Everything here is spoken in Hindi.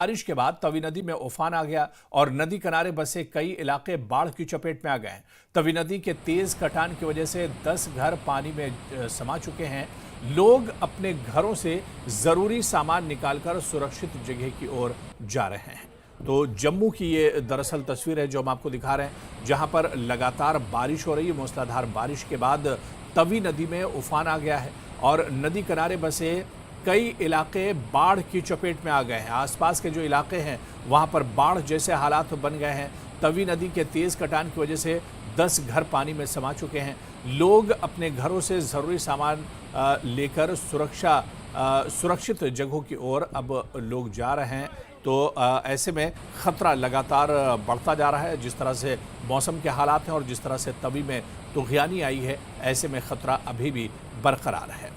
बारिश के बाद तवी नदी में उफान आ गया और नदी किनारे बसे कई इलाके बाढ़ की चपेट में आ गए हैं। तवी नदी के तेज कटान की वजह से 10 घर पानी में समा चुके हैं। लोग अपने घरों से जरूरी सामान निकालकर सुरक्षित जगह की ओर जा रहे हैं। तो जम्मू की ये दरअसल तस्वीर है जो हम आपको दिखा रहे हैं, जहां पर लगातार बारिश हो रही है। मूसलाधार बारिश के बाद तवी नदी में उफान आ गया है और नदी किनारे बसे कई इलाके बाढ़ की चपेट में आ गए हैं। आसपास के जो इलाके हैं वहां पर बाढ़ जैसे हालात बन गए हैं। तवी नदी के तेज कटान की वजह से 10 घर पानी में समा चुके हैं। लोग अपने घरों से ज़रूरी सामान लेकर सुरक्षित जगहों की ओर अब लोग जा रहे हैं। तो ऐसे में ख़तरा लगातार बढ़ता जा रहा है। जिस तरह से मौसम के हालात हैं और जिस तरह से तवी में तग़ियानी आई है, ऐसे में ख़तरा अभी भी बरकरार है।